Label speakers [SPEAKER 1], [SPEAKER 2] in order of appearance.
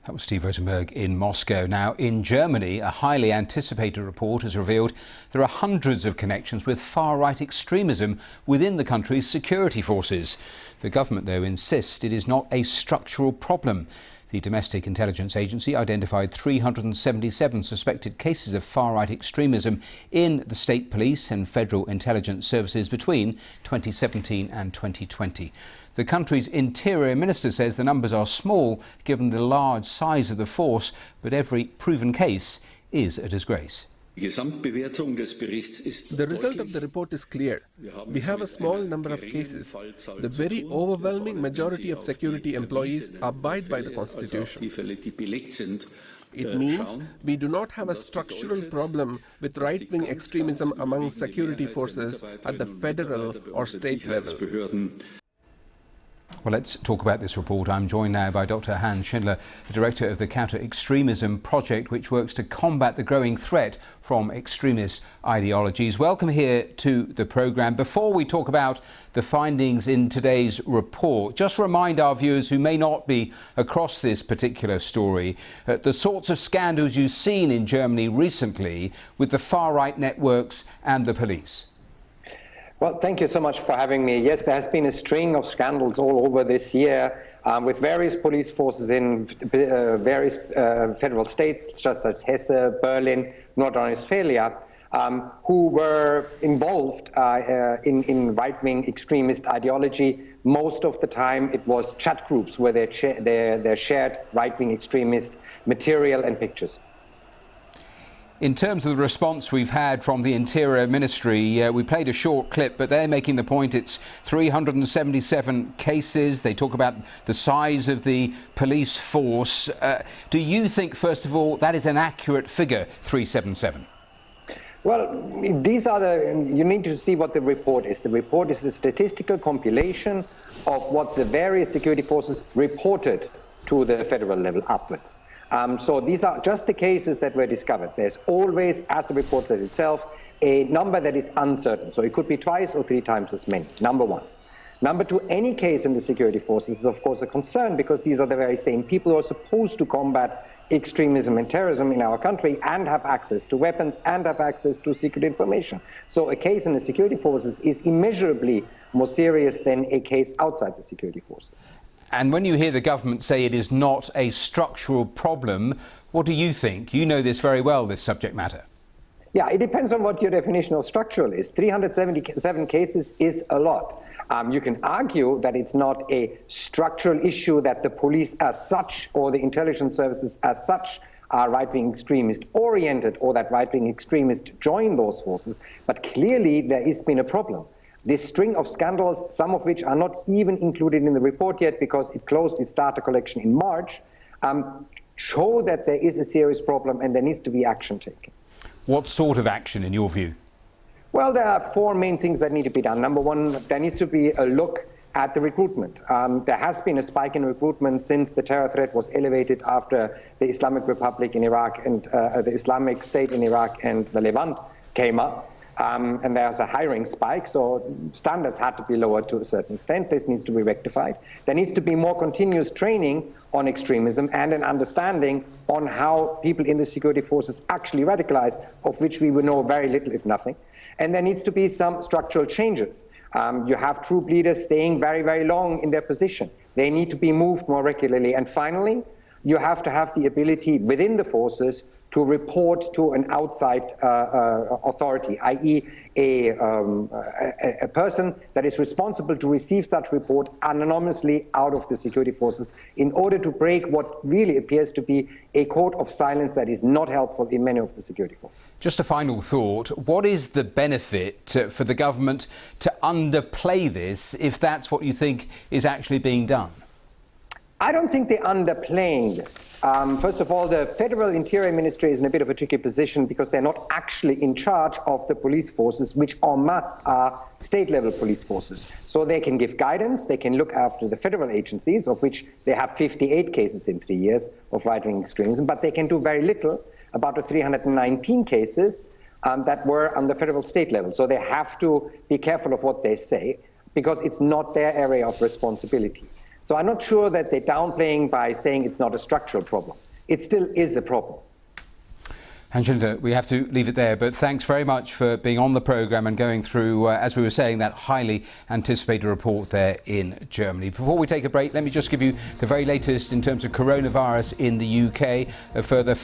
[SPEAKER 1] That was Steve Rosenberg in Moscow. Now, in Germany, a highly anticipated report has revealed there are hundreds of connections with far-right extremism within the country's security forces. The government, though, insists it is not a structural problem. The Domestic Intelligence Agency identified 377 suspected cases of far-right extremism in the state police and federal intelligence services between 2017 and 2020. The country's Interior Minister says the numbers are small given the large size of the force, but every proven case is a disgrace.
[SPEAKER 2] The result of the report is clear. We have a small number of cases. The very overwhelming majority of security employees abide by the Constitution. It means we do not have a structural problem with right-wing extremism among security forces at the federal or state level.
[SPEAKER 1] Well, let's talk about this report. I'm joined now by Dr. Hans Schindler, the Director of the Counter-Extremism Project, which works to combat the growing threat from extremist ideologies. Welcome here to the programme. Before we talk about the findings in today's report, just remind our viewers who may not be across this particular story, the sorts of scandals you've seen in Germany recently with the far-right networks and the police.
[SPEAKER 3] Well, thank you so much for having me. Yes, there has been a string of scandals all over this year with various police forces in various federal states, such as Hesse, Berlin, North Rhine-Westphalia, who were involved in right-wing extremist ideology. Most of the time it was chat groups where they shared right-wing extremist material and pictures.
[SPEAKER 1] In terms of the response we've had from the Interior Ministry, we played a short clip, but they're making the point it's 377 cases. They talk about the size of the police force. Do you think, first of all, that is an accurate figure, 377?
[SPEAKER 3] Well, you need to see what the report is. The report is a statistical compilation of what the various security forces reported to the federal level upwards. So these are just the cases that were discovered. There's always, as the report says itself, a number that is uncertain. So it could be twice or three times as many, number one. Number two, any case in the security forces is of course a concern because these are the very same people who are supposed to combat extremism and terrorism in our country and have access to weapons and have access to secret information. So a case in the security forces is immeasurably more serious than a case outside the security forces.
[SPEAKER 1] And when you hear the government say it is not a structural problem, what do you think? You know this very well, this subject matter.
[SPEAKER 3] Yeah, it depends on what your definition of structural is. 377 cases is a lot. You can argue that it's not a structural issue that the police as such or the intelligence services as such are right-wing extremist oriented or that right-wing extremists join those forces, but clearly there has been a problem. This string of scandals, some of which are not even included in the report yet because it closed its data collection in March, show that there is a serious problem and there needs to be action taken.
[SPEAKER 1] What sort of action in your view?
[SPEAKER 3] Well, there are four main things that need to be done. Number one, there needs to be a look at the recruitment. There has been a spike in recruitment since the terror threat was elevated after the Islamic Republic in Iraq and the Islamic State in Iraq and the Levant came up. And there's a hiring spike, so standards had to be lowered to a certain extent. This needs to be rectified. There needs to be more continuous training on extremism and an understanding on how people in the security forces actually radicalize, of which we will know very little, if nothing. And there needs to be some structural changes. You have troop leaders staying very, very long in their position. They need to be moved more regularly. And finally, you have to have the ability within the forces to report to an outside authority, i.e. a person that is responsible to receive such report anonymously out of the security forces in order to break what really appears to be a code of silence that is not helpful in many of the security forces.
[SPEAKER 1] Just a final thought. What is the benefit for the government to underplay this if that's what you think is actually being done?
[SPEAKER 3] I don't think they're underplaying this. First of all, the Federal Interior Ministry is in a bit of a tricky position because they're not actually in charge of the police forces, which en masse are state-level police forces. So they can give guidance, they can look after the federal agencies, of which they have 58 cases in 3 years of right-wing extremism, but they can do very little about the 319 cases that were on the federal state level. So they have to be careful of what they say because it's not their area of responsibility. So I'm not sure that they're downplaying by saying it's not a structural problem. It still is a problem.
[SPEAKER 1] Hans Schindler, we have to leave it there, but thanks very much for being on the programme and going through, as we were saying, that highly anticipated report there in Germany. Before we take a break, let me just give you the very latest in terms of coronavirus in the UK. A further